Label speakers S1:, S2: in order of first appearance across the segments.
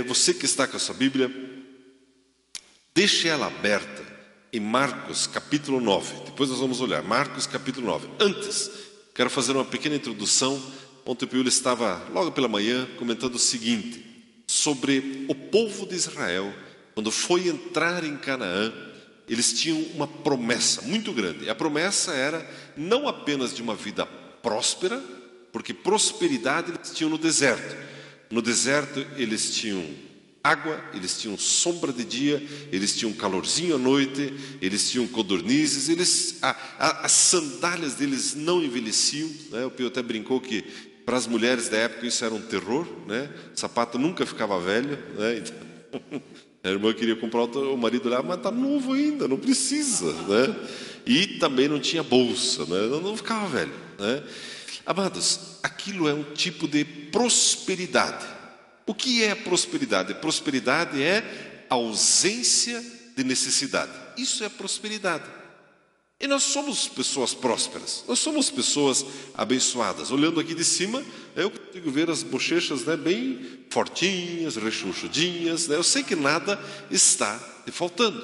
S1: você que está com a sua Bíblia, deixe ela aberta em Marcos capítulo 9. Depois nós vamos olhar Marcos capítulo 9. Antes, quero fazer uma pequena introdução. Ontem o Piúlio estava logo pela manhã comentando o seguinte, sobre o povo de Israel. Quando foi entrar em Canaã, eles tinham uma promessa muito grande. A promessa era não apenas de uma vida próspera, porque prosperidade eles tinham no deserto. No deserto eles tinham água, eles tinham sombra de dia, eles tinham calorzinho à noite, eles tinham codornizes, as sandálias deles não envelheciam, né? O Pio até brincou que para as mulheres da época isso era um terror, né? O sapato nunca ficava velho, né? Então, a irmã queria comprar, o marido olhava, mas está novo ainda, não precisa, né? E também não tinha bolsa, né? Não ficava velho, né? Amados, aquilo é um tipo de prosperidade. O que é prosperidade? Prosperidade é ausência de necessidade. Isso é prosperidade. E nós somos pessoas prósperas, nós somos pessoas abençoadas. Olhando aqui de cima, eu consigo ver as bochechas, né, bem fortinhas, rechonchudinhas, né? Eu sei que nada está te faltando.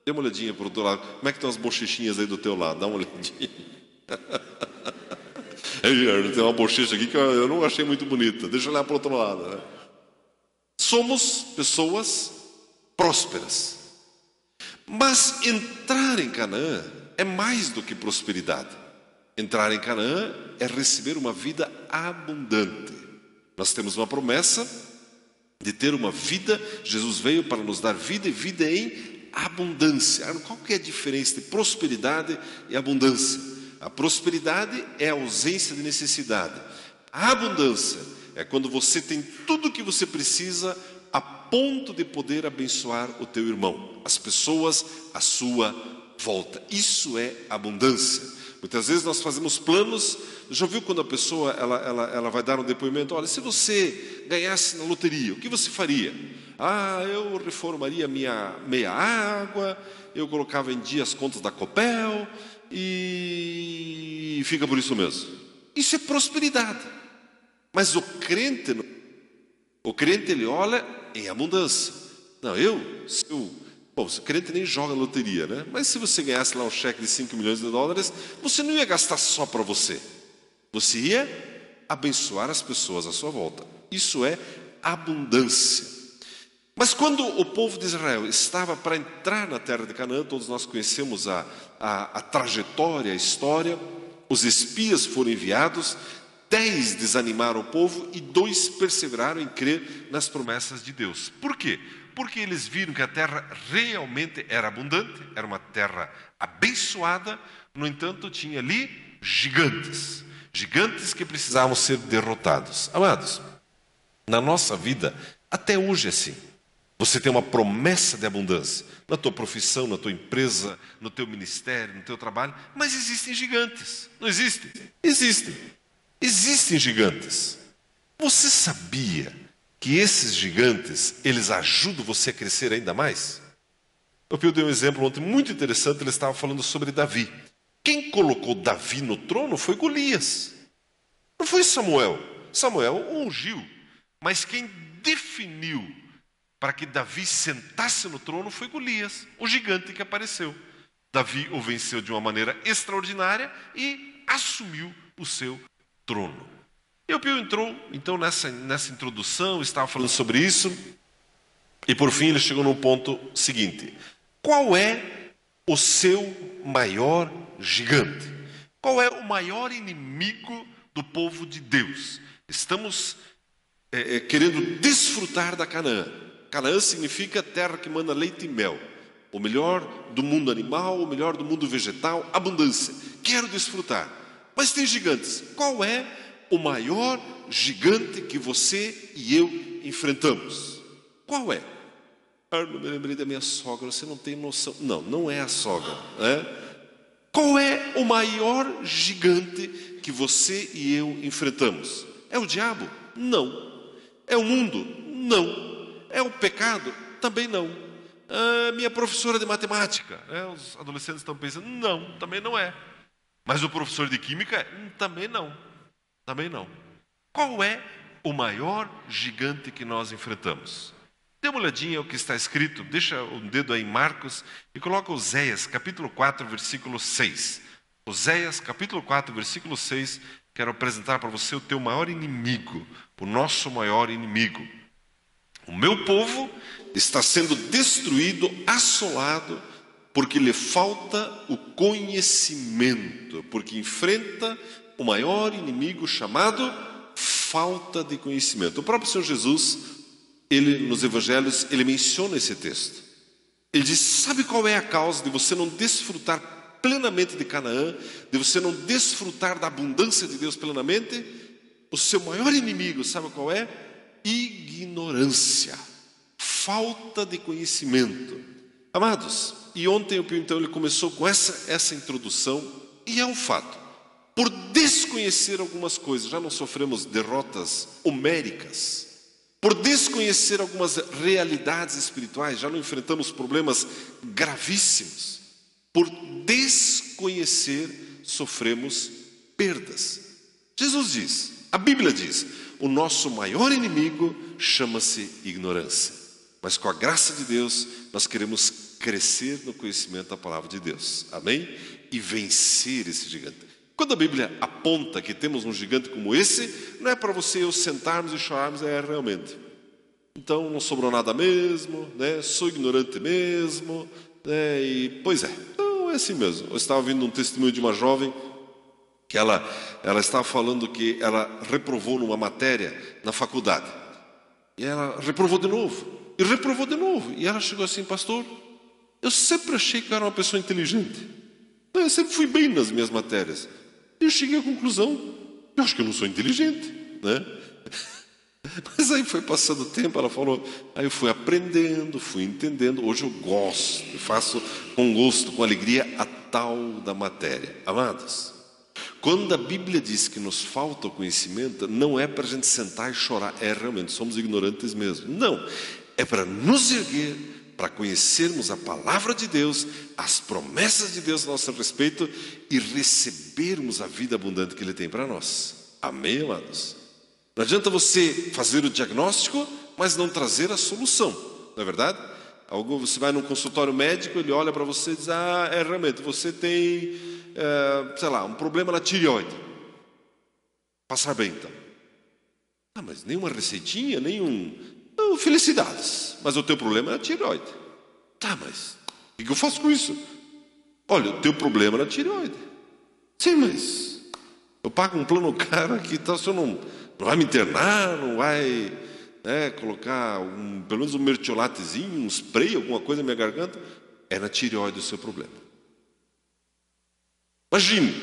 S1: Dê uma olhadinha para o outro lado. Como é que estão as bochechinhas aí do teu lado? Dá uma olhadinha. Tem uma bochecha aqui que eu não achei muito bonita. Deixa eu olhar para o outro lado, né? Somos pessoas prósperas. Mas entrar em Canaã é mais do que prosperidade. Entrar em Canaã é receber uma vida abundante. Nós temos uma promessa de ter uma vida. Jesus veio para nos dar vida e vida em abundância. Qual que é a diferença de prosperidade e abundância? A prosperidade é a ausência de necessidade. A abundância é quando você tem tudo o que você precisa a ponto de poder abençoar o teu irmão, as pessoas à sua volta. Isso é abundância. Muitas vezes nós fazemos planos. Já viu quando a pessoa ela vai dar um depoimento? Olha, se você ganhasse na loteria, o que você faria? Eu reformaria minha meia água, eu colocava em dia as contas da Copel e fica por isso mesmo. Isso é prosperidade. Mas o crente ele olha em abundância. Não, bom, o crente nem joga loteria, né? Mas se você ganhasse lá um cheque de 5 milhões de dólares, você não ia gastar só para você. Você ia abençoar as pessoas à sua volta. Isso é abundância. Mas quando o povo de Israel estava para entrar na terra de Canaã, todos nós conhecemos a trajetória, a história, os espias foram enviados, 10 desanimaram o povo e 2 perseveraram em crer nas promessas de Deus. Por quê? Porque eles viram que a terra realmente era abundante, era uma terra abençoada, no entanto tinha ali gigantes que precisavam ser derrotados. Amados, na nossa vida, até hoje é assim. Você tem uma promessa de abundância na tua profissão, na tua empresa, no teu ministério, no teu trabalho, mas existem gigantes. Não existem? Existem. Existem gigantes. Você sabia que esses gigantes, eles ajudam você a crescer ainda mais? O Pio deu um exemplo ontem muito interessante, ele estava falando sobre Davi. Quem colocou Davi no trono foi Golias. Não foi Samuel. Samuel ungiu. Mas quem definiu para que Davi sentasse no trono foi Golias, o gigante que apareceu. Davi o venceu de uma maneira extraordinária e assumiu o seu trono. E o Pio entrou, então, nessa introdução, estava falando sobre isso, e por fim ele chegou no ponto seguinte. Qual é o seu maior gigante? Qual é o maior inimigo do povo de Deus? Estamos querendo desfrutar da Canaã. Canaã significa terra que manda leite e mel. O melhor do mundo animal, o melhor do mundo vegetal, abundância. Quero desfrutar. Mas tem gigantes. Qual é o maior gigante que você e eu enfrentamos? Qual é? Eu me lembrei da minha sogra, você não tem noção. Não, não é a sogra. Né? Qual é o maior gigante que você e eu enfrentamos? É o diabo? Não. É o mundo? Não. É o pecado? Também não. Minha professora de matemática? Os adolescentes estão pensando, não, também não é. Mas o professor de química? Também não. Também não. Qual é o maior gigante que nós enfrentamos? Dê uma olhadinha ao que está escrito, deixa um dedo aí em Marcos e coloca Oséias, capítulo 4, versículo 6. Oséias, capítulo 4, versículo 6, quero apresentar para você o teu maior inimigo, o nosso maior inimigo. O meu povo está sendo destruído, assolado, porque lhe falta o conhecimento, porque enfrenta o maior inimigo chamado falta de conhecimento. O próprio Senhor Jesus, ele nos evangelhos, ele menciona esse texto. Ele diz: sabe qual é a causa de você não desfrutar plenamente de Canaã, de você não desfrutar da abundância de Deus plenamente? O seu maior inimigo, sabe qual é? Ignorância, falta de conhecimento. Amados, e ontem o Pio então ele começou com essa introdução, e é um fato. Por desconhecer algumas coisas, já não sofremos derrotas homéricas. Por desconhecer algumas realidades espirituais, já não enfrentamos problemas gravíssimos. Por desconhecer, sofremos perdas. Jesus diz, a Bíblia diz, o nosso maior inimigo chama-se ignorância. Mas com a graça de Deus, nós queremos crescer no conhecimento da palavra de Deus. Amém? E vencer esse gigante. Quando a Bíblia aponta que temos um gigante como esse, não é para você e eu sentarmos e chorarmos, realmente. Então não sobrou nada mesmo, né? Sou ignorante mesmo, né? E pois é, então é assim mesmo. Eu estava ouvindo um testemunho de uma jovem que ela estava falando que ela reprovou numa matéria na faculdade. E ela reprovou de novo. E reprovou de novo. E ela chegou assim: pastor, eu sempre achei que eu era uma pessoa inteligente. Eu sempre fui bem nas minhas matérias. E eu cheguei à conclusão, eu acho que eu não sou inteligente, né? Mas aí foi passando o tempo, ela falou, aí eu fui aprendendo, fui entendendo. Hoje eu gosto, eu faço com gosto, com alegria a tal da matéria. Amados, quando a Bíblia diz que nos falta o conhecimento, não é para a gente sentar e chorar, realmente, somos ignorantes mesmo. Não, é para nos erguer, para conhecermos a palavra de Deus, as promessas de Deus a nosso respeito e recebermos a vida abundante que Ele tem para nós. Amém, amados? Não adianta você fazer o diagnóstico, mas não trazer a solução, não é verdade? Você vai num consultório médico, ele olha para você e diz: realmente, você tem, um problema na tireoide. Passar bem, então. Mas nenhuma receitinha, Não, felicidades, mas o teu problema é a tireoide. Mas o que eu faço com isso? Olha, o teu problema é a tireoide. Sim, mas eu pago um plano caro aqui, então você não vai me internar, não vai colocar pelo menos um mertiolatezinho, um spray, alguma coisa na minha garganta. É na tireoide o seu problema. Imagine,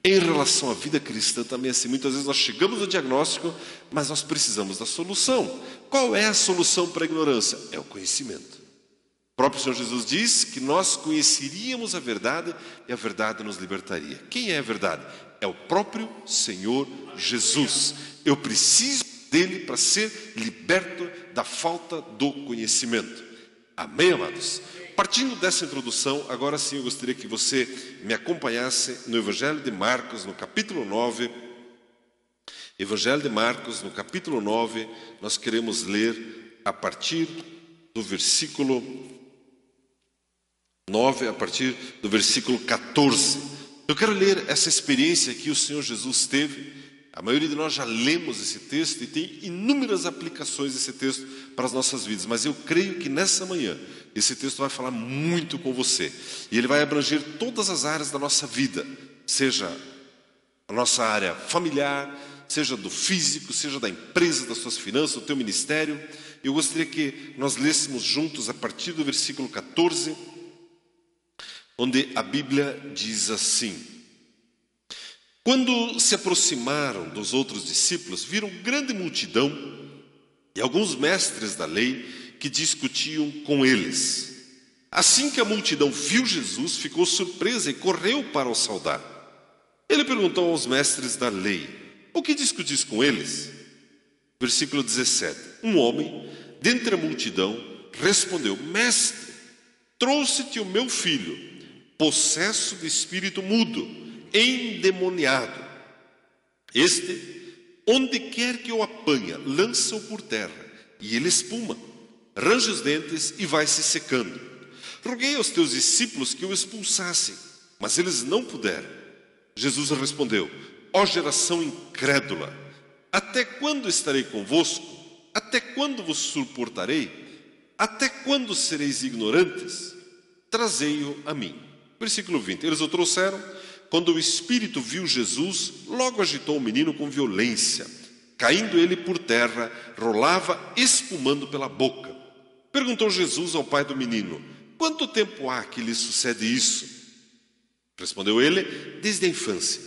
S1: em relação à vida cristã também assim, muitas vezes nós chegamos ao diagnóstico, mas nós precisamos da solução. Qual é a solução para a ignorância? É o conhecimento. O próprio Senhor Jesus diz que nós conheceríamos a verdade e a verdade nos libertaria. Quem é a verdade? É o próprio Senhor Jesus. Eu preciso dele para ser liberto da falta do conhecimento. Amém, amados? Partindo dessa introdução, agora sim eu gostaria que você me acompanhasse no Evangelho de Marcos, no capítulo 9. Evangelho de Marcos, no capítulo 9, nós queremos ler a partir do versículo 9, a partir do versículo 14. Eu quero ler essa experiência que o Senhor Jesus teve. A maioria de nós já lemos esse texto e tem inúmeras aplicações desse texto para as nossas vidas, mas eu creio que nessa manhã esse texto vai falar muito com você e ele vai abranger todas as áreas da nossa vida, seja a nossa área familiar, seja do físico, seja da empresa, das suas finanças, do teu ministério. Eu gostaria que nós lêssemos juntos a partir do versículo 14, onde a Bíblia diz assim: quando se aproximaram dos outros discípulos, viram grande multidão e alguns mestres da lei que discutiam com eles. Assim que a multidão viu Jesus, ficou surpresa e correu para o saudar. Ele perguntou aos mestres da lei: o que discutis com eles? Versículo 17. Um homem, dentre a multidão, respondeu: mestre, trouxe-te o meu filho, possesso de espírito mudo, endemoniado. Este Onde quer que o apanha, lança-o por terra, e ele espuma, range os dentes e vai se secando. Roguei aos teus discípulos que o expulsassem, mas eles não puderam. Jesus respondeu: ó geração incrédula, até quando estarei convosco? Até quando vos suportarei? Até quando sereis ignorantes? Trazei-o a mim. Versículo 20. Eles o trouxeram. Quando o espírito viu Jesus, logo agitou o menino com violência. Caindo ele por terra, rolava espumando pela boca. Perguntou Jesus ao pai do menino: quanto tempo há que lhe sucede isso? Respondeu ele: desde a infância.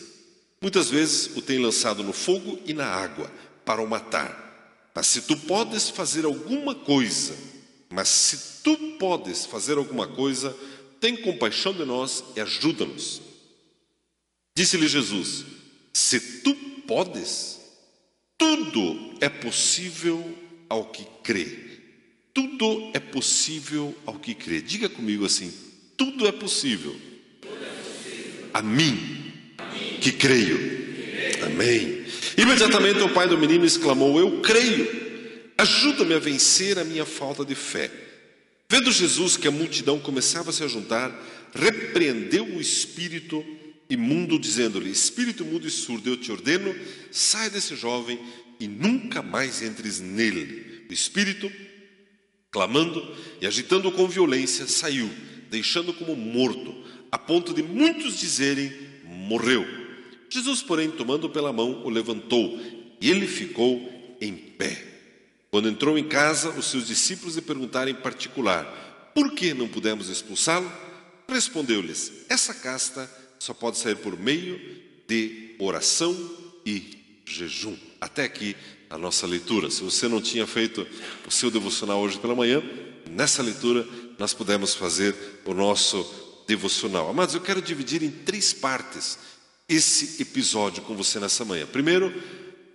S1: Muitas vezes o tem lançado no fogo e na água, para o matar. Mas se tu podes fazer alguma coisa, tem compaixão de nós e ajuda-nos. Disse-lhe Jesus: se tu podes, tudo é possível ao que crê. Tudo é possível ao que crê. Diga comigo assim: tudo é possível a mim que creio. Amém. Imediatamente o pai do menino exclamou: eu creio, ajuda-me a vencer a minha falta de fé. Vendo Jesus que a multidão começava a se juntar, repreendeu o espírito imundo, dizendo-lhe: espírito mudo e surdo, eu te ordeno, sai desse jovem e nunca mais entres nele. O espírito, clamando e agitando-o com violência, saiu, deixando como morto, a ponto de muitos dizerem: morreu. Jesus, porém, tomando pela mão, o levantou, e ele ficou em pé. Quando entrou em casa, os seus discípulos lhe perguntaram em particular: por que não pudemos expulsá-lo? Respondeu-lhes: essa casta só pode sair por meio de oração e jejum. Até aqui a nossa leitura. Se você não tinha feito o seu devocional hoje pela manhã, nessa leitura nós pudemos fazer o nosso devocional. Amados, eu quero dividir em 3 partes esse episódio com você nessa manhã. Primeiro,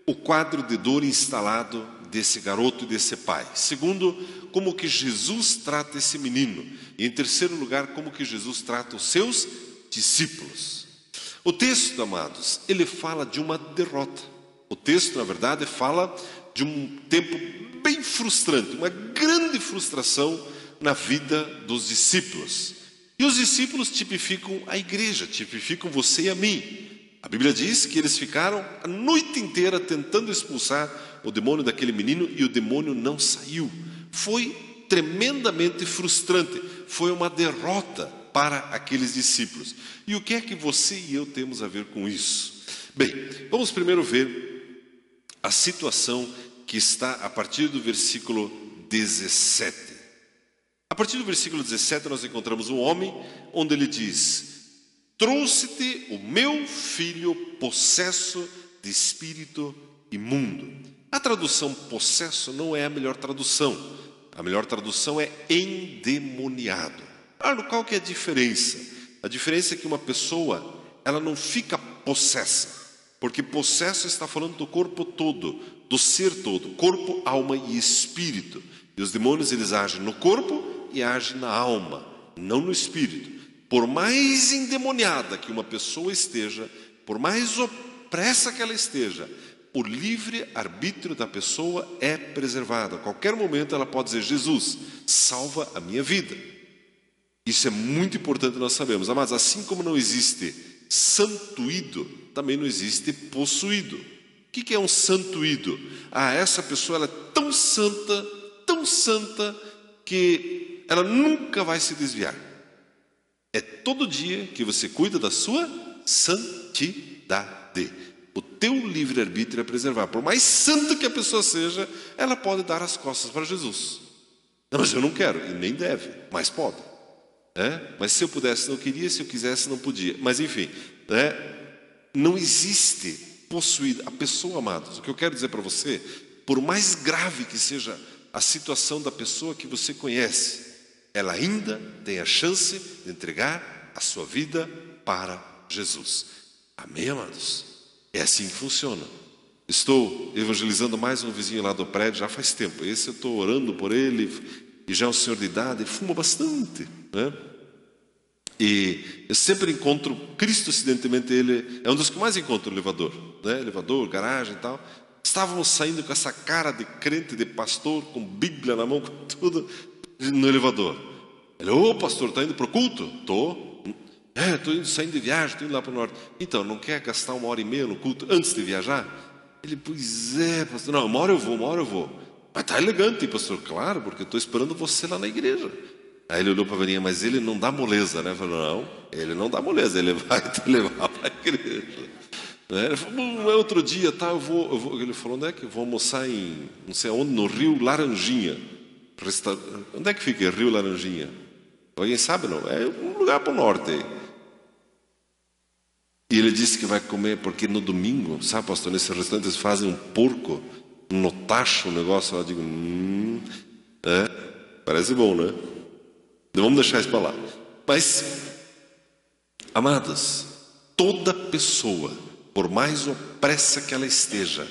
S1: o quadro de dor instalado desse garoto e desse pai. Segundo, como que Jesus trata esse menino. E em terceiro lugar, como que Jesus trata os seus discípulos. O texto, amados, ele fala de uma derrota. O texto, na verdade, fala de um tempo bem frustrante, uma grande frustração na vida dos discípulos. E os discípulos tipificam a igreja, tipificam você e a mim. A Bíblia diz que eles ficaram a noite inteira tentando expulsar o demônio daquele menino e o demônio não saiu. Foi tremendamente frustrante, foi uma derrota para aqueles discípulos. E o que é que você e eu temos a ver com isso? Bem, vamos primeiro ver a situação que está a partir do versículo 17. A partir do versículo 17 nós encontramos um homem onde ele diz: trouxe-te o meu filho possesso de espírito imundo. A tradução possesso não é a melhor tradução. A melhor tradução é endemoniado. Qual que é a diferença? A diferença é que uma pessoa, ela não fica possessa, porque possesso está falando do corpo todo, do ser todo, corpo, alma e espírito. E os demônios, eles agem no corpo e agem na alma, não no espírito. Por mais endemoniada que uma pessoa esteja, por mais opressa que ela esteja, o livre-arbítrio da pessoa é preservado. A qualquer momento ela pode dizer: Jesus, salva a minha vida. Isso é muito importante nós sabemos. Mas assim como não existe santuído, também não existe possuído. O que é um santuído? Essa pessoa ela é tão santa, que ela nunca vai se desviar. É todo dia que você cuida da sua santidade. O teu livre-arbítrio é preservar. Por mais santa que a pessoa seja, ela pode dar as costas para Jesus. Não, mas eu não quero, e nem deve, mas pode. Mas se eu pudesse, não queria, se eu quisesse, não podia. Mas enfim, não existe possuído. A pessoa, amados, o que eu quero dizer para você, por mais grave que seja a situação da pessoa que você conhece, ela ainda tem a chance de entregar a sua vida para Jesus. Amém, amados? É assim que funciona. Estou evangelizando mais um vizinho lá do prédio já faz tempo. Esse eu estou orando por ele, e já é um senhor de idade, ele fuma bastante, E eu sempre encontro Cristo, acidentemente, ele é um dos que mais encontro no elevador, elevador, garagem e tal. Estávamos saindo com essa cara de crente, de pastor, com Bíblia na mão, com tudo, no elevador. Ele, ô pastor, está indo para o culto? Estou. Estou saindo de viagem, estou indo lá para o norte. Então, não quer gastar 1h30 no culto antes de viajar? Ele, pois é, pastor. Não, uma hora eu vou. Mas está elegante, pastor. Claro, porque eu estou esperando você lá na igreja. Aí ele olhou para a velhinha, mas ele não dá moleza, né? Falou, não, ele não dá moleza, ele vai te levar para a igreja. Ele falou, outro dia, tá, eu vou. Ele falou, onde é que eu vou almoçar em, não sei onde, no Rio Laranjinha. Onde é que fica Rio Laranjinha? Alguém sabe, não? É um lugar para o norte aí. E ele disse que vai comer, porque no domingo, sabe, pastor, nesse restaurante eles fazem um porco, no tacho, o negócio. Eu digo, parece bom, né? Não vamos deixar isso para lá. Mas, amados, toda pessoa, por mais opressa que ela esteja,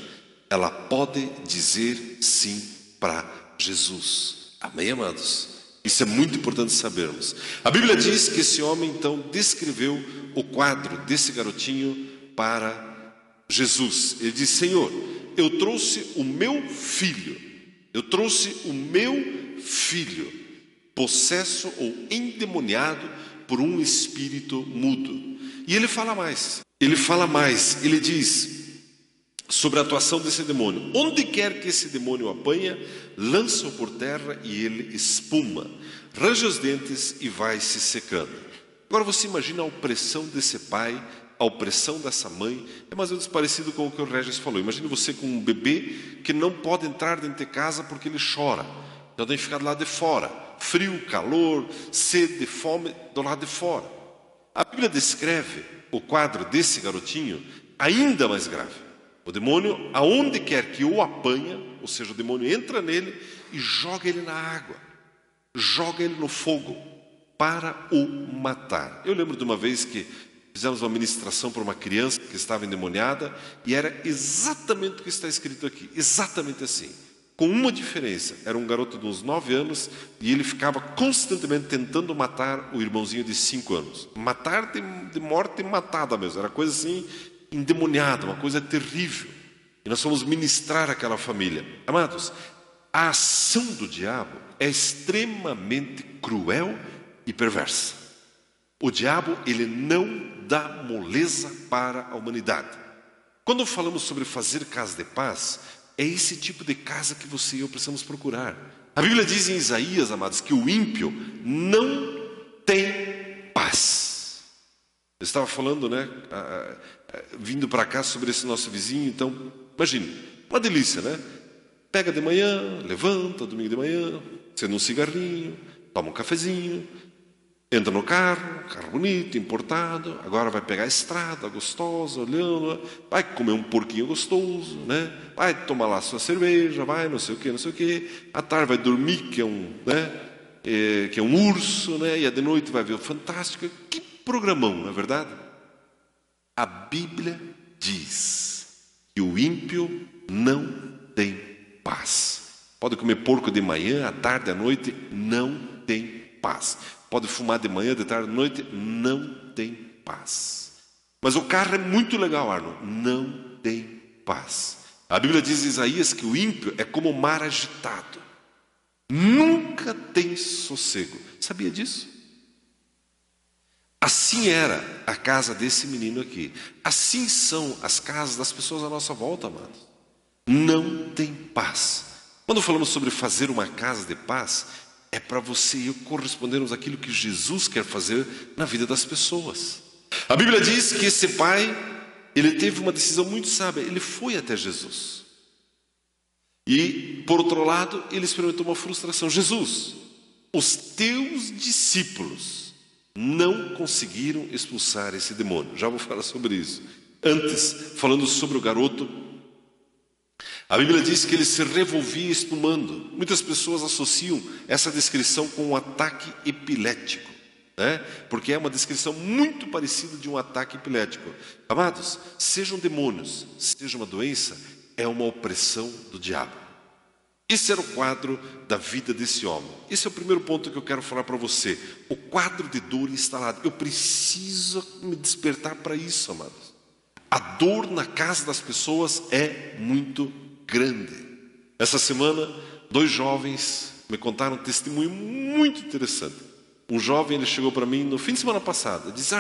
S1: ela pode dizer sim para Jesus. Amém, amados? Isso é muito importante sabermos. A Bíblia diz que esse homem então descreveu o quadro desse garotinho para Jesus. Ele diz, Senhor, eu trouxe o meu filho, possesso ou endemoniado por um espírito mudo. E ele fala mais, ele diz sobre a atuação desse demônio. Onde quer que esse demônio apanha, lança-o por terra e ele espuma, range os dentes e vai se secando. Agora você imagina a opressão desse pai, a opressão dessa mãe. É mais ou menos parecido com o que o Regis falou. Imagine você com um bebê que não pode entrar dentro de casa porque ele chora. Então tem que ficar do lado de fora. Frio, calor, sede, fome, do lado de fora. A Bíblia descreve o quadro desse garotinho ainda mais grave. O demônio, aonde quer que o apanha, ou seja, o demônio entra nele e joga ele na água, joga ele no fogo para o matar. Eu lembro de uma vez que fizemos uma ministração para uma criança que estava endemoniada e era exatamente o que está escrito aqui, exatamente assim. Com uma diferença, era um garoto de uns 9 anos e ele ficava constantemente tentando matar o irmãozinho de 5 anos. Matar de morte matada mesmo, era coisa assim, endemoniada, uma coisa terrível. E nós fomos ministrar aquela família. Amados, a ação do diabo é extremamente cruel e perversa. O diabo, ele não dá moleza para a humanidade. Quando falamos sobre fazer casa de paz, é esse tipo de casa que você e eu precisamos procurar. A Bíblia diz em Isaías, amados, que o ímpio não tem paz. Eu estava falando, né, vindo para cá sobre esse nosso vizinho, então, imagine, uma delícia, né? Pega de manhã, levanta, domingo de manhã, acende um cigarrinho, toma um cafezinho, entra no carro bonito, importado, agora vai pegar a estrada gostosa, olhando, vai comer um porquinho gostoso, né? Vai tomar lá sua cerveja, vai não sei o que, à tarde vai dormir, que é um urso, né? E de noite vai ver o Fantástico. Que programão, não é verdade? A Bíblia diz que o ímpio não tem paz. Pode comer porco de manhã, à tarde, à noite, não tem paz. Pode fumar de manhã, de tarde, de noite, não tem paz. Mas o carro é muito legal, Arno, não tem paz. A Bíblia diz em Isaías que o ímpio é como o mar agitado. Nunca tem sossego. Sabia disso? Assim era a casa desse menino aqui. Assim são as casas das pessoas à nossa volta, amados. Não tem paz. Quando falamos sobre fazer uma casa de paz, é para você e eu correspondermos àquilo que Jesus quer fazer na vida das pessoas. A Bíblia diz que esse pai, ele teve uma decisão muito sábia. Ele foi até Jesus. E, por outro lado, ele experimentou uma frustração. Jesus, os teus discípulos não conseguiram expulsar esse demônio. Já vou falar sobre isso. Antes, falando sobre o garoto, a Bíblia diz que ele se revolvia espumando. Muitas pessoas associam essa descrição com um ataque epilético, né? Porque é uma descrição muito parecida de um ataque epilético. Amados, sejam demônios, seja uma doença, é uma opressão do diabo. Esse era o quadro da vida desse homem. Esse é o primeiro ponto que eu quero falar para você. O quadro de dor instalado. Eu preciso me despertar para isso, amados. A dor na casa das pessoas é muito grande. Essa semana, 2 jovens me contaram um testemunho muito interessante. Um jovem, ele chegou para mim no fim de semana passado, disse: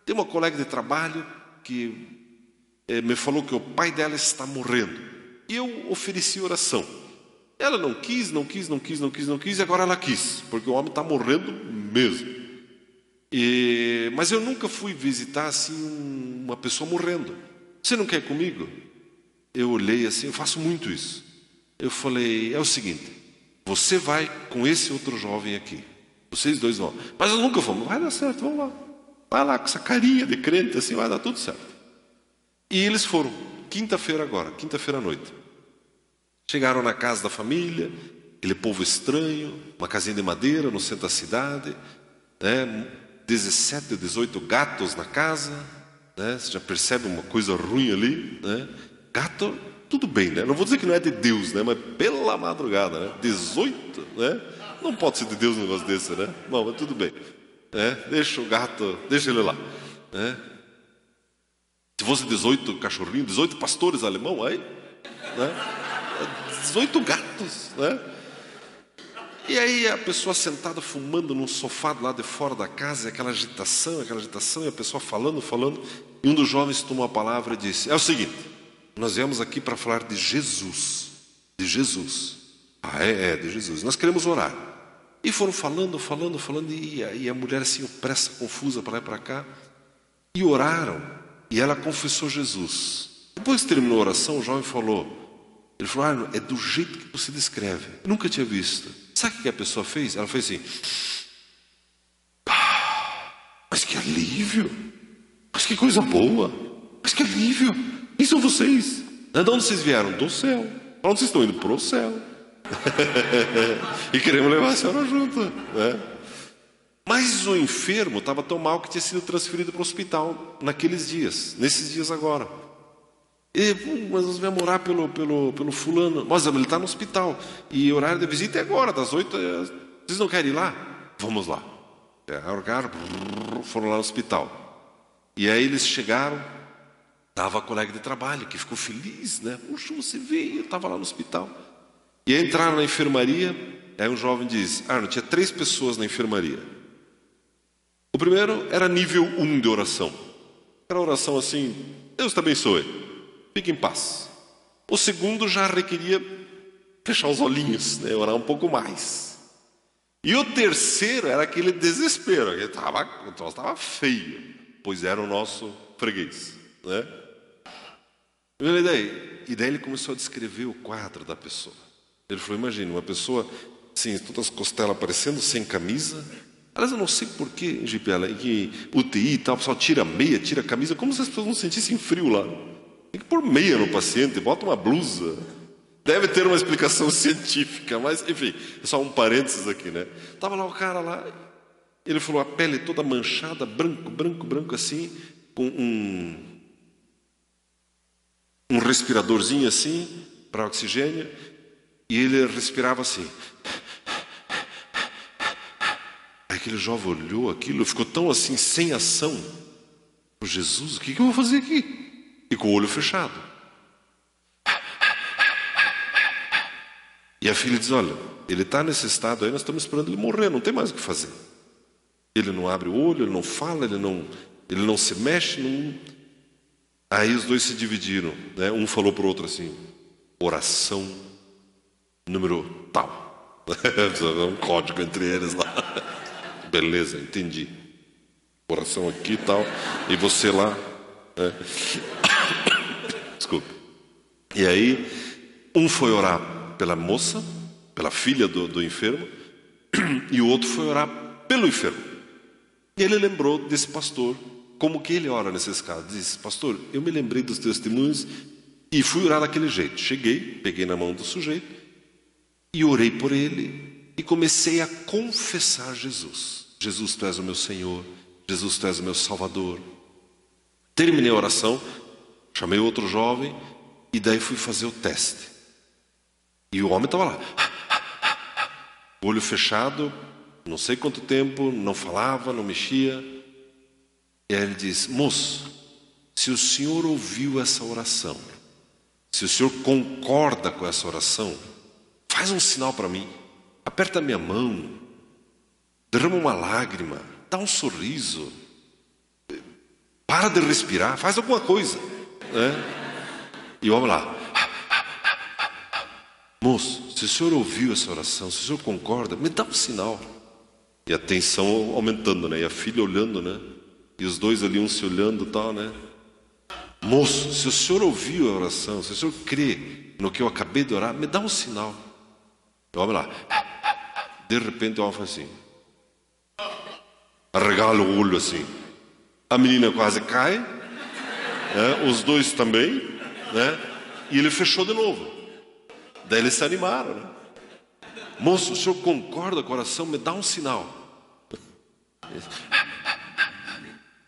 S1: tem uma colega de trabalho que me falou que o pai dela está morrendo. E eu ofereci oração. Ela não quis, e agora ela quis, porque o homem está morrendo mesmo. Mas eu nunca fui visitar assim uma pessoa morrendo. Você não quer ir comigo? Eu olhei assim, eu faço muito isso. Eu falei: é o seguinte, você vai com esse outro jovem aqui. Vocês 2 vão. Mas nós nunca fomos. Vai dar certo, vamos lá. Vai lá com essa carinha de crente assim, vai dar tudo certo. E eles foram, quinta-feira à noite. Chegaram na casa da família, aquele povo estranho, uma casinha de madeira no centro da cidade, né? 17, 18 gatos na casa, né? Você já percebe uma coisa ruim ali, né? Gato, tudo bem, né? Não vou dizer que não é de Deus, né? Mas pela madrugada, né? 18, né? Não pode ser de Deus um negócio desse, né? Não, mas tudo bem. Deixa o gato, deixa ele lá, né? Se fosse 18 cachorrinhos, 18 pastores alemão, aí, né? 18 gatos, né? E aí a pessoa sentada fumando num sofá lá de fora da casa, e aquela agitação, e a pessoa falando, e um dos jovens tomou a palavra e disse: é o seguinte, nós viemos aqui para falar de Jesus. De Jesus. De Jesus. Nós queremos orar. E foram falando, e a mulher assim, opressa, confusa para lá e para cá. E oraram, e ela confessou Jesus. Depois que terminou a oração, o jovem falou: é do jeito que você descreve. Eu nunca tinha visto. Sabe o que a pessoa fez? Ela fez assim: mas que alívio! Mas que coisa boa! Mas que alívio! Quem são vocês? De onde vocês vieram? Do céu. Para onde vocês estão indo? Para o céu. E queremos levar a senhora junto, né? Mas o enfermo estava tão mal que tinha sido transferido para o hospital nesses dias agora. Mas nós vamos orar pelo fulano. Mas ele está no hospital. E o horário da visita é agora, das 8. Vocês não querem ir lá? Vamos lá. Foram lá no hospital. E aí eles chegaram. Estava a colega de trabalho, que ficou feliz, né? Puxa, você veio, eu estava lá no hospital. E aí entraram na enfermaria. Aí um jovem diz: tinha 3 pessoas na enfermaria. O primeiro era nível 1 de oração. Era oração assim: Deus te abençoe. Fique em paz. O segundo já requeria fechar os olhinhos, né? Orar um pouco mais. E o terceiro era aquele desespero. O troço estava feio, pois era o nosso freguês, né? E daí ele começou a descrever o quadro da pessoa. Ele falou: imagine, uma pessoa assim, todas as costelas aparecendo, sem camisa. Aliás, eu não sei porquê, GPL, que UTI e tal, o pessoal tira meia, tira camisa, como se as pessoas não sentissem frio lá. Tem que pôr meia no paciente, bota uma blusa. Deve ter uma explicação científica, mas enfim, é só um parênteses aqui, né? Tava lá o cara lá, ele falou: a pele toda manchada, branco assim, com um respiradorzinho assim, para oxigênio, e ele respirava assim. Aí aquele jovem olhou aquilo, ficou tão assim, sem ação. Jesus, o que eu vou fazer aqui? E com o olho fechado. E a filha diz: olha, ele está nesse estado aí, nós estamos esperando ele morrer, não tem mais o que fazer. Ele não abre o olho, ele não fala, ele não se mexe. Aí os 2 se dividiram, né? Um falou para o outro assim: oração número tal. Um código entre eles lá. Beleza, entendi. Oração aqui e tal, e você lá, né? Desculpa. E aí, um foi orar pela moça, pela filha do enfermo, e o outro foi orar pelo enfermo. E ele lembrou desse pastor, como que ele ora nesses casos. Disse: pastor, eu me lembrei dos testemunhos e fui orar daquele jeito. Cheguei, peguei na mão do sujeito e orei por ele e comecei a confessar Jesus. Jesus, tu és o meu Senhor. Jesus, tu és o meu Salvador. Terminei a oração, chamei outro jovem e daí fui fazer o teste. E o homem estava lá, olho fechado, não sei quanto tempo, não falava, não mexia. E aí ele diz: moço, se o senhor ouviu essa oração Se o senhor concorda com essa oração, faz um sinal para mim. Aperta minha mão, derrama uma lágrima, dá um sorriso, para de respirar, faz alguma coisa, né? E o homem lá, moço, se o senhor ouviu essa oração, se o senhor concorda, me dá um sinal. E a tensão aumentando, né? E a filha olhando, né? E os dois ali, um se olhando e tal, né? Moço, se o senhor ouviu a oração, se o senhor crê no que eu acabei de orar, me dá um sinal. E o homem lá, de repente o homem faz assim, arregala o olho assim. A menina quase cai, né? Os dois também, né? E ele fechou de novo. Daí eles se animaram, né? Moço, o senhor concorda com a oração? Me dá um sinal.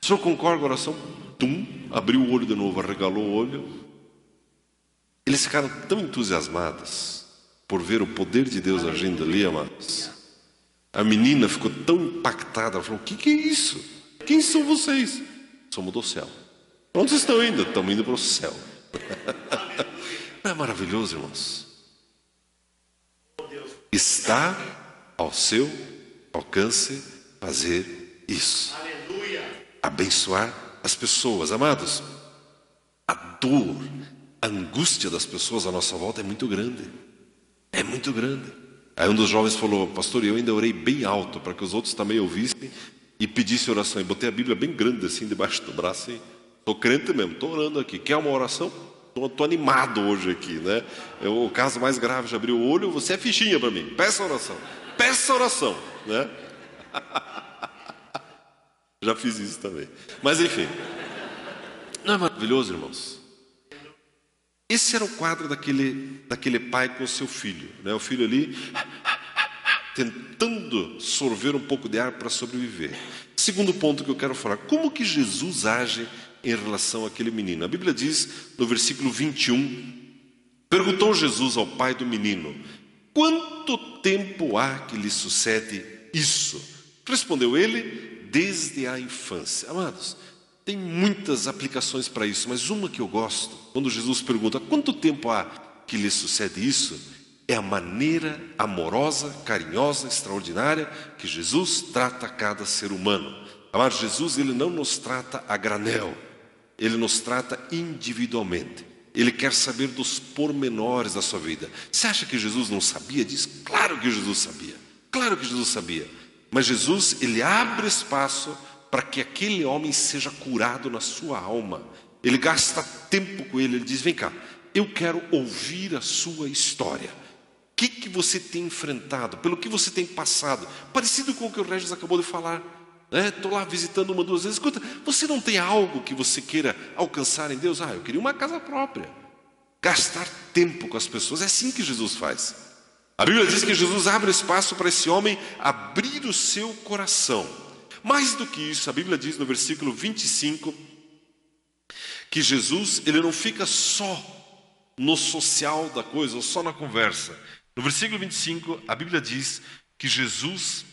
S1: O senhor concorda com a oração? Tum, abriu o olho de novo, arregalou o olho. Eles ficaram tão entusiasmados por ver o poder de Deus agindo ali, amados. A menina ficou tão impactada, ela falou, o que é isso? Quem são vocês? Somos do céu. Onde vocês estão indo? Estamos indo para o céu. Não é maravilhoso, irmãos? Está ao seu alcance fazer isso. Abençoar as pessoas. Amados, a dor, a angústia das pessoas à nossa volta é muito grande. É muito grande. Aí um dos jovens falou, pastor, eu ainda orei bem alto para que os outros também ouvissem e pedissem oração. E botei a Bíblia bem grande assim debaixo do braço. Estou crente mesmo, estou orando aqui. Quer uma oração? Estou animado hoje aqui, né? O caso mais grave, já abriu o olho, você é fichinha para mim. Peça oração. Peça oração, né? Já fiz isso também. Mas enfim. Não é maravilhoso, irmãos? Esse era o quadro daquele pai com o seu filho, né? O filho ali tentando sorver um pouco de ar para sobreviver. Segundo ponto que eu quero falar, como que Jesus age em relação àquele menino? A Bíblia diz no versículo 21, perguntou Jesus ao pai do menino, quanto tempo há que lhe sucede isso? Respondeu ele, desde a infância. Amados, tem muitas aplicações para isso, mas uma que eu gosto, quando Jesus pergunta, quanto tempo há que lhe sucede isso? É a maneira amorosa, carinhosa, extraordinária que Jesus trata cada ser humano. Amados, Jesus, ele não nos trata a granel, ele nos trata individualmente. Ele quer saber dos pormenores da sua vida. Você acha que Jesus não sabia disso? Claro que Jesus sabia. Claro que Jesus sabia. Mas Jesus, ele abre espaço para que aquele homem seja curado na sua alma. Ele gasta tempo com ele. Ele diz, vem cá, eu quero ouvir a sua história. O que você tem enfrentado? Pelo que você tem passado? Parecido com o que o Regis acabou de falar. Estou lá visitando uma, duas vezes. Escuta, você não tem algo que você queira alcançar em Deus? Eu queria uma casa própria. Gastar tempo com as pessoas. É assim que Jesus faz. A Bíblia diz que Jesus abre espaço para esse homem abrir o seu coração. Mais do que isso, a Bíblia diz no versículo 25 que Jesus, ele não fica só no social da coisa, ou só na conversa. No versículo 25, a Bíblia diz que Jesus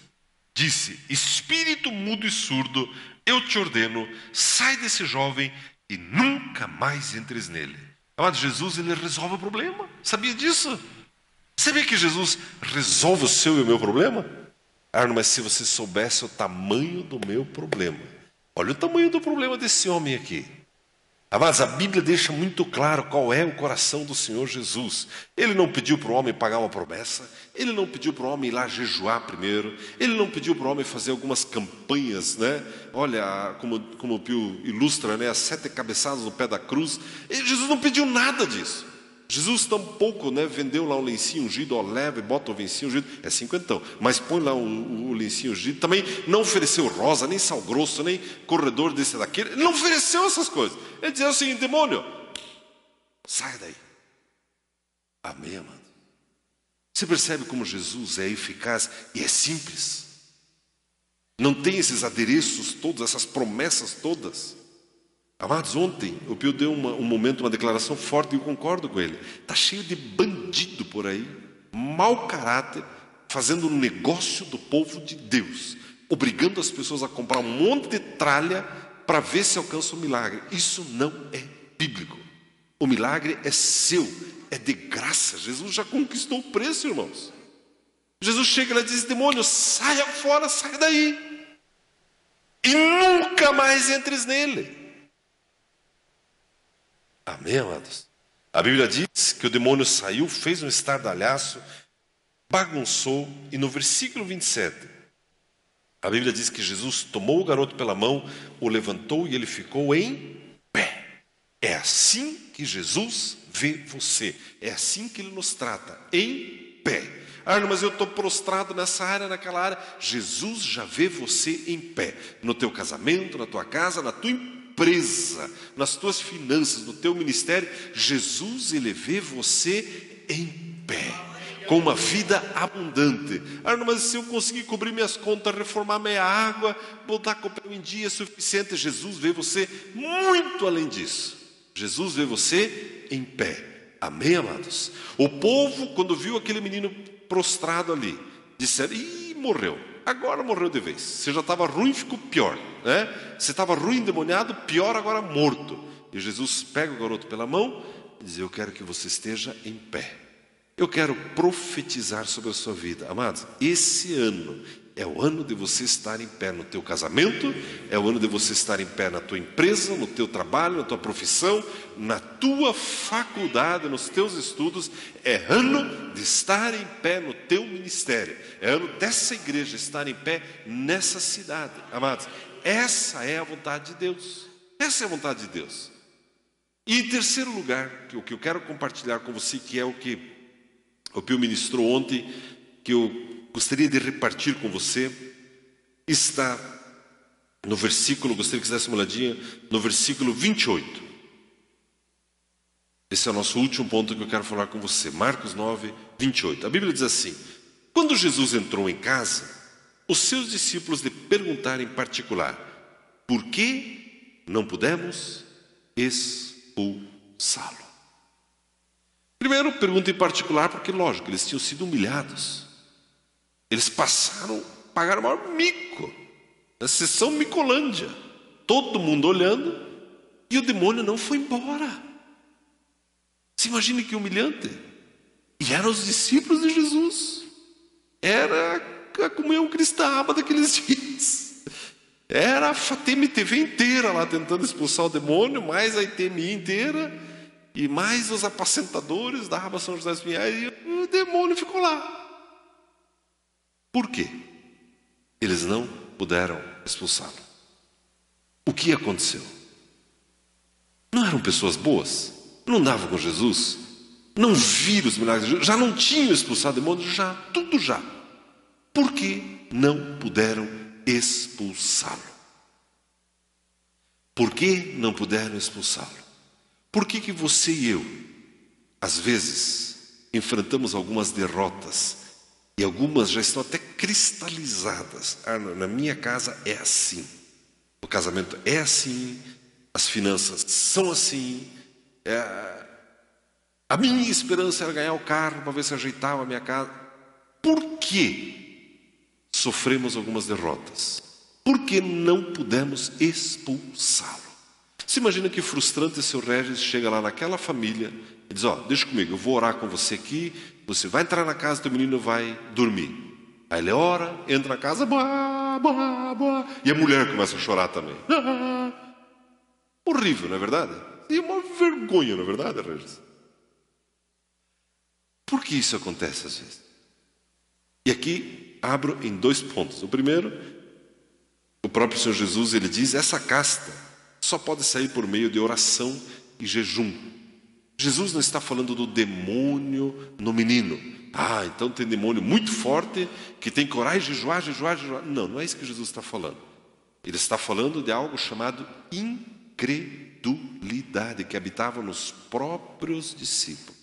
S1: disse, espírito mudo e surdo, eu te ordeno, sai desse jovem e nunca mais entres nele. Amado, Jesus, ele resolve o problema. Sabia disso? Sabia que Jesus resolve o seu e o meu problema? Arno, mas se você soubesse o tamanho do meu problema. Olha o tamanho do problema desse homem aqui. Mas a Bíblia deixa muito claro qual é o coração do Senhor Jesus. Ele não pediu para o homem pagar uma promessa. Ele não pediu para o homem ir lá jejuar primeiro. Ele não pediu para o homem fazer algumas campanhas, né? Olha, como o Pio ilustra, né? As 7 cabeçadas no pé da cruz. Jesus não pediu nada disso. Jesus tampouco, né, vendeu lá um lencinho ungido, ó, leva e bota o lencinho ungido, é 50, mas põe lá o lencinho ungido. Também não ofereceu rosa, nem sal grosso, nem corredor desse daquele. Ele não ofereceu essas coisas. Ele dizia o seguinte, demônio, sai daí. Amém, amado? Você percebe como Jesus é eficaz e é simples? Não tem esses adereços todos, essas promessas todas. Amados, ontem o Pio deu um momento, uma declaração forte e eu concordo com ele. Está cheio de bandido por aí, mau caráter, fazendo um negócio do povo de Deus, obrigando as pessoas a comprar um monte de tralha para ver se alcança um milagre. Isso não é bíblico. O milagre é seu, é de graça. Jesus já conquistou o preço, irmãos. Jesus chega e diz: demônio, saia fora, saia daí. E nunca mais entres nele. Amém, amados? A Bíblia diz que o demônio saiu, fez um estardalhaço, bagunçou, e no versículo 27, a Bíblia diz que Jesus tomou o garoto pela mão, o levantou e ele ficou em pé. É assim que Jesus vê você. É assim que ele nos trata, em pé. Ah, mas eu estou prostrado nessa área, naquela área. Jesus já vê você em pé. No teu casamento, na tua casa, na tua empresa, nas tuas finanças, no teu ministério. Jesus, ele vê você em pé, com uma vida abundante. Ah, mas se eu conseguir cobrir minhas contas, reformar minha água, botar comprar em dia é suficiente. Jesus vê você muito além disso. Jesus vê você em pé. Amém, amados? O povo, quando viu aquele menino prostrado ali, disseram: ih, morreu. Agora morreu de vez. Você já estava ruim, ficou pior, né? Você estava ruim, endemoniado, pior, agora morto. E Jesus pega o garoto pela mão e diz: eu quero que você esteja em pé. Eu quero profetizar sobre a sua vida. Amados, esse ano é o ano de você estar em pé no teu casamento, é o ano de você estar em pé na tua empresa, no teu trabalho, na tua profissão, na tua faculdade, nos teus estudos. É ano de estar em pé no teu ministério. É ano dessa igreja estar em pé nessa cidade. Amados, essa é a vontade de Deus. Essa é a vontade de Deus. E em terceiro lugar, o que eu quero compartilhar com você, que é o que o Pio ministrou ontem, que eu gostaria de repartir com você, está no versículo, gostaria que você desse uma olhadinha, no versículo 28. Esse é o nosso último ponto que eu quero falar com você. Marcos 9, 28. A Bíblia diz assim: quando Jesus entrou em casa, os seus discípulos lhe perguntaram em particular: por que não pudemos expulsá-lo? Primeiro, pergunta em particular, porque, lógico, eles tinham sido humilhados. Eles pagaram o maior mico, na sessão Micolândia. Todo mundo olhando, e o demônio não foi embora. Você imagina que humilhante? E eram os discípulos de Jesus. Era a comunhão cristã daqueles dias. Era a FATEM-TV inteira lá tentando expulsar o demônio, mais a ITMI inteira, e mais os apacentadores da Raba São José dos Pinhais, e o demônio ficou lá. Por quê? Eles não puderam expulsá-lo. O que aconteceu? Não eram pessoas boas? Não andavam com Jesus? Não viram os milagres de Jesus? Já não tinham expulsado demônios? Já, tudo já. Por que não puderam expulsá-lo? Por que não puderam expulsá-lo? Por que você e eu, às vezes, enfrentamos algumas derrotas, e algumas já estão até cristalizadas? Ah, na minha casa é assim, o casamento é assim, as finanças são assim, a minha esperança era ganhar o carro para ver se ajeitava a minha casa. Por que sofremos algumas derrotas? Por que não pudemos expulsá-lo? Você imagina que frustrante seu Regis chega lá naquela família e diz: ó, deixa comigo, eu vou orar com você aqui, você vai entrar na casa, teu menino vai dormir. Aí ele ora, entra na casa, boa, boa, boa, e a mulher começa a chorar também. Horrível, não é verdade? E uma vergonha, não é verdade, Regis? Por que isso acontece às vezes? E aqui abro em 2 pontos. O primeiro, o próprio Senhor Jesus, ele diz: essa casta só pode sair por meio de oração e jejum. Jesus não está falando do demônio no menino. Ah, então tem demônio muito forte que tem coragem de jejuar, jejuar, jejuar. Não, não é isso que Jesus está falando. Ele está falando de algo chamado incredulidade, que habitava nos próprios discípulos.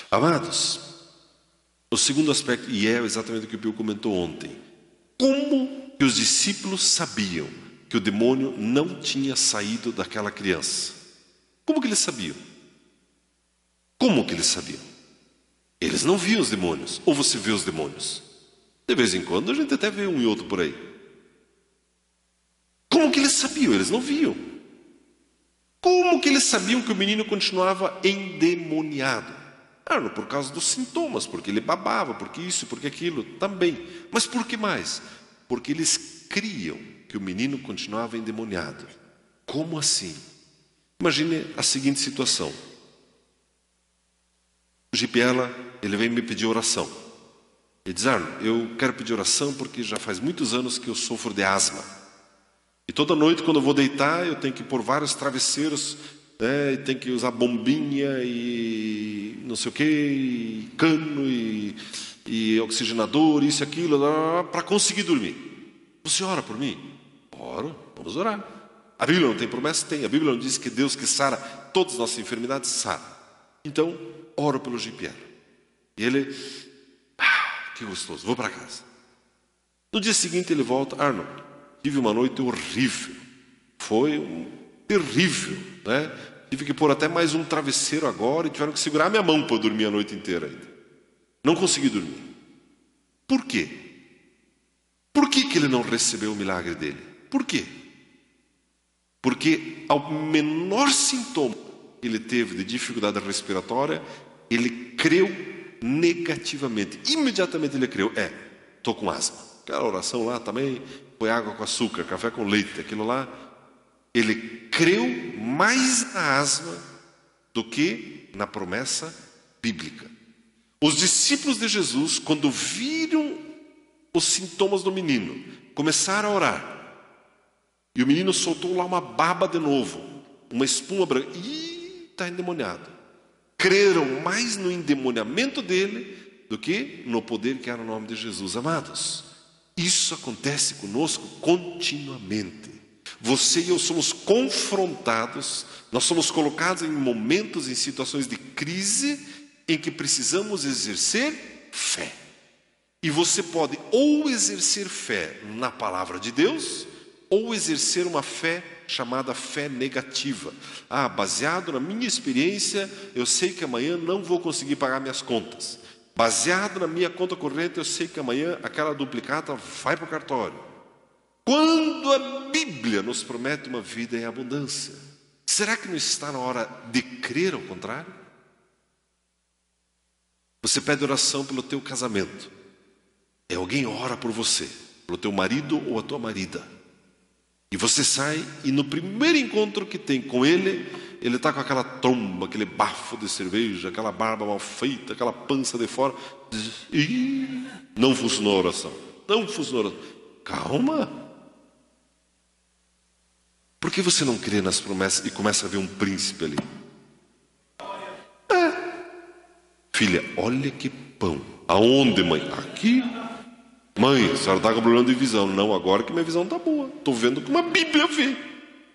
S1: Amados, o segundo aspecto, e é exatamente o que o Pio comentou ontem: como que os discípulos sabiam que o demônio não tinha saído daquela criança? Como que eles sabiam? Como que eles sabiam? Eles não viam os demônios. Ou você vê os demônios? De vez em quando a gente até vê um e outro por aí. Como que eles sabiam? Eles não viam. Como que eles sabiam que o menino continuava endemoniado? Por causa dos sintomas, porque ele babava, porque isso, porque aquilo, também. Mas por que mais? Porque eles criam que o menino continuava endemoniado. Como assim? Imagine a seguinte situação. O Gipiela, ele vem me pedir oração. Ele diz, eu quero pedir oração porque já faz muitos anos que eu sofro de asma. E toda noite, quando eu vou deitar, eu tenho que pôr vários travesseiros, e tenho que usar bombinha e não sei o que, e cano e oxigenador, isso e aquilo, para conseguir dormir. Você ora por mim? Oro, vamos orar. A Bíblia não tem promessa? Tem. A Bíblia não diz que Deus que sara todas as nossas enfermidades, sara. Então, oro pelo Gipiela. E ele, que gostoso, vou para casa. No dia seguinte ele volta, Arnold, tive uma noite horrível. Foi terrível, né? Tive que pôr até mais um travesseiro agora e tiveram que segurar minha mão para eu dormir a noite inteira ainda. Não consegui dormir. Por quê? Por que ele não recebeu o milagre dele? Por quê? Porque ao menor sintoma que ele teve de dificuldade respiratória, ele creu negativamente. Imediatamente ele creu, estou com asma. Aquela oração lá também, foi água com açúcar, café com leite, aquilo lá. Ele creu mais na asma do que na promessa bíblica. Os discípulos de Jesus, quando viram os sintomas do menino, começaram a orar. E o menino soltou lá uma baba de novo, uma espuma branca. Ih, está endemoniado. Creram mais no endemoniamento dele do que no poder que era o nome de Jesus. Amados, isso acontece conosco continuamente. Você e eu somos confrontados, nós somos colocados em momentos, em situações de crise, em que precisamos exercer fé. E você pode ou exercer fé na palavra de Deus, ou exercer uma fé chamada fé negativa. Baseado na minha experiência, eu sei que amanhã não vou conseguir pagar minhas contas. Baseado na minha conta corrente, eu sei que amanhã aquela duplicata vai para o cartório. Quando a Bíblia nos promete uma vida em abundância, será que não está na hora de crer ao contrário? Você pede oração pelo teu casamento. Alguém ora por você, pelo teu marido ou a tua marida. E você sai e no primeiro encontro que tem com ele, ele está com aquela tromba, aquele bafo de cerveja, aquela barba mal feita, aquela pança de fora. E não funcionou a oração. Não funcionou a oração. Calma. Por que você não crê nas promessas e começa a ver um príncipe ali? Filha, olha que pão. Aonde, mãe? Aqui. Mãe, a senhora está com problema de visão. Não, agora que minha visão está boa. Estou vendo como a Bíblia vê.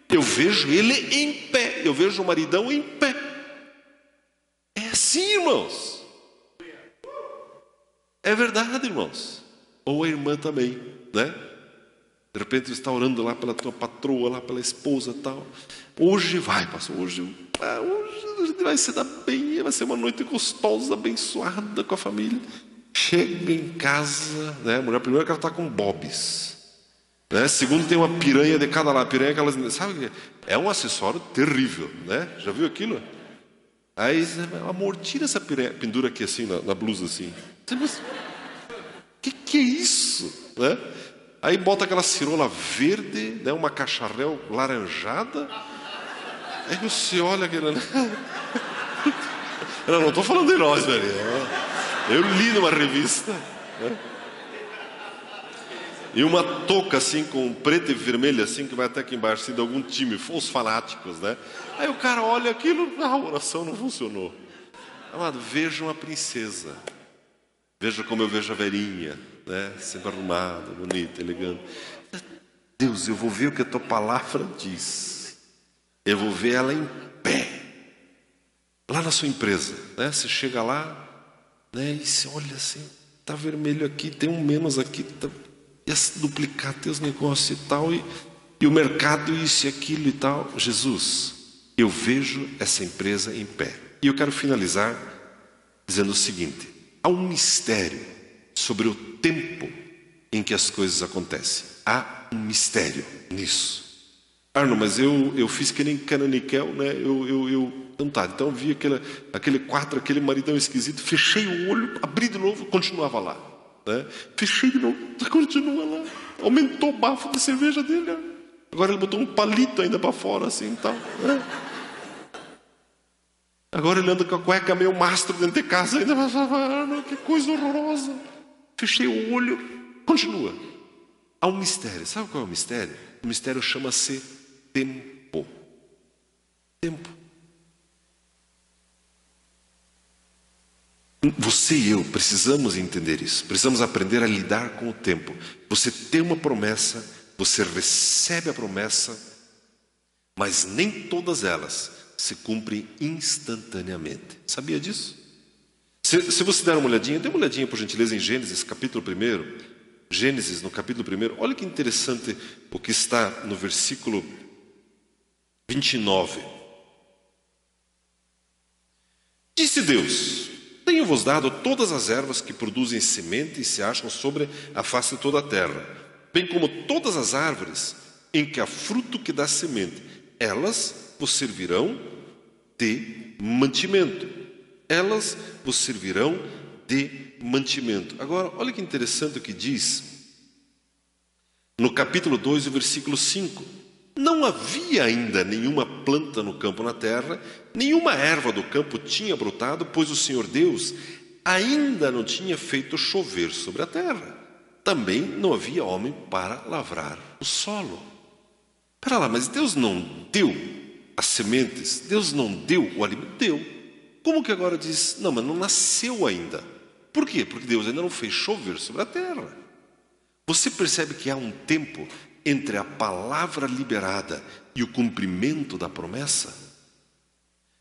S1: Eu vejo ele em pé. Eu vejo o maridão em pé. É assim, irmãos. É verdade, irmãos. Ou a irmã também, né? De repente você está orando lá pela tua patroa, lá pela esposa e tal. Hoje vai, pastor. Hoje a gente vai se dar bem. Vai ser uma noite gostosa, abençoada com a família. Chega em casa, né? A mulher primeiro que ela está com bobs, né? Segundo tem uma piranha de cada lado. Piranha que elas, sabe, é um acessório terrível, né? Já viu aquilo? Aí, amor, tira essa piranha, pendura aqui assim na blusa assim. Mas que é isso, né? Aí bota aquela cirola verde, né? Uma cacharel laranjada. Aí você olha aquilo. Eu não estou falando de nós, velho. Eu li numa revista, né? E uma touca assim com preto e vermelho assim que vai até aqui embaixo, assim, de algum time, os fanáticos, né? Aí o cara olha aquilo, a oração não funcionou. Amado, veja uma princesa. Veja como eu vejo a velhinha, né? Sempre arrumada, bonita, elegante. Deus, eu vou ver o que a tua palavra diz. Eu vou ver ela em pé. Lá na sua empresa, né? Você chega lá, né? E você olha assim, tá vermelho aqui, tem um menos aqui, tá, e as duplicar teus negócios e tal, e o mercado isso e aquilo e tal. Jesus, eu vejo essa empresa em pé. E eu quero finalizar dizendo o seguinte: há um mistério sobre o tempo em que as coisas acontecem. Há um mistério nisso. Arno, mas eu fiz que nem Cananiquel, né? Então tá, então eu vi aquele maridão esquisito, fechei o olho, abri de novo, continuava lá. Né? Fechei de novo, continua lá. Aumentou o bafo da cerveja dele. Né? Agora ele botou um palito ainda para fora, assim e tal. Né? Agora ele anda com a cueca meio mastro dentro de casa ainda. Arno, que coisa horrorosa. Fechei o olho, continua. Há um mistério. Sabe qual é o mistério? O mistério chama-se tempo. Tempo. Você e eu precisamos entender isso. Precisamos aprender a lidar com o tempo. Você tem uma promessa, você recebe a promessa, mas nem todas elas se cumprem instantaneamente. Sabia disso? Se você der uma olhadinha, dê uma olhadinha por gentileza em Gênesis, capítulo 1. Gênesis, no capítulo 1. Olha que interessante o que está no versículo 29. Disse Deus: tenho-vos dado todas as ervas que produzem semente e se acham sobre a face de toda a terra, bem como todas as árvores em que há fruto que dá semente. Elas vos servirão de mantimento. Elas vos servirão de mantimento. Agora, olha que interessante o que diz no capítulo 2, o versículo 5. Não havia ainda nenhuma planta no campo na terra, nenhuma erva do campo tinha brotado, pois o Senhor Deus ainda não tinha feito chover sobre a terra. Também não havia homem para lavrar o solo. Espera lá, mas Deus não deu as sementes? Deus não deu o alimento? Deu. Como que agora diz, não, mas não nasceu ainda? Por quê? Porque Deus ainda não fez chover sobre a terra. Você percebe que há um tempo entre a palavra liberada e o cumprimento da promessa?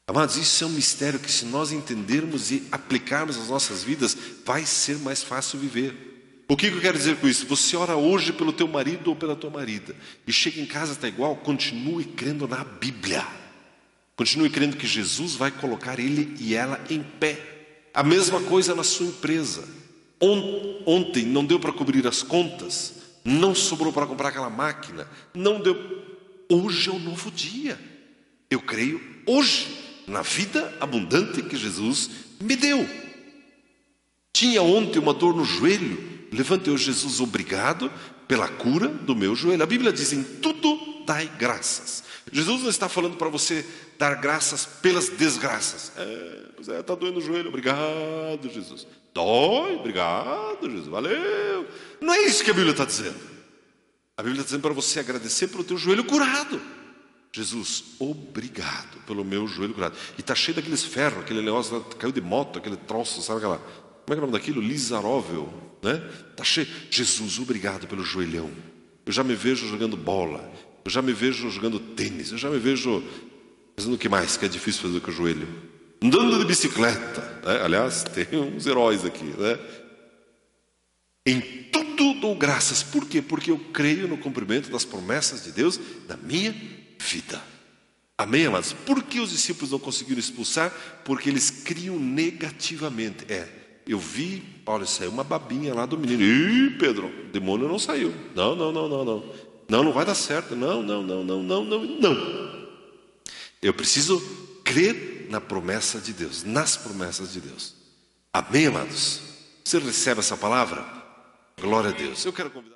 S1: Amados, isso é um mistério que, se nós entendermos e aplicarmos nas nossas vidas, vai ser mais fácil viver. O que eu quero dizer com isso? Você ora hoje pelo teu marido ou pela tua marida e chega em casa, está igual, continue crendo na Bíblia. Continue crendo que Jesus vai colocar ele e ela em pé. A mesma coisa na sua empresa. Ontem não deu para cobrir as contas, não sobrou para comprar aquela máquina, não deu. Hoje é um novo dia. Eu creio hoje na vida abundante que Jesus me deu. Tinha ontem uma dor no joelho. Levante hoje, Jesus, obrigado pela cura do meu joelho. A Bíblia diz: em tudo dai graças. Jesus não está falando para você dar graças pelas desgraças. Está doendo o joelho, obrigado, Jesus. Dói, obrigado, Jesus, valeu. Não é isso que a Bíblia está dizendo. A Bíblia está dizendo para você agradecer pelo teu joelho curado. Jesus, obrigado pelo meu joelho curado. E está cheio daqueles ferros, aquele negócio, caiu de moto, aquele troço, sabe aquela... Como é que é o nome daquilo? Lisaróvel, né? Está cheio. Jesus, obrigado pelo joelhão. Eu já me vejo jogando bola. Eu já me vejo jogando tênis. Eu já me vejo fazendo o que mais que é difícil fazer com o joelho? Andando de bicicleta. Né? Aliás, tem uns heróis aqui, né? Em tudo dou graças. Por quê? Porque eu creio no cumprimento das promessas de Deus na minha vida. Amém, amados? Por que os discípulos não conseguiram expulsar? Porque eles criam negativamente. Eu vi, Paulo, saiu uma babinha lá do menino. Ih, Pedro, o demônio não saiu. Não. Não vai dar certo. Não. Eu preciso crer na promessa de Deus, nas promessas de Deus. Amém, amados? Você recebe essa palavra? Glória a Deus. Eu quero convidar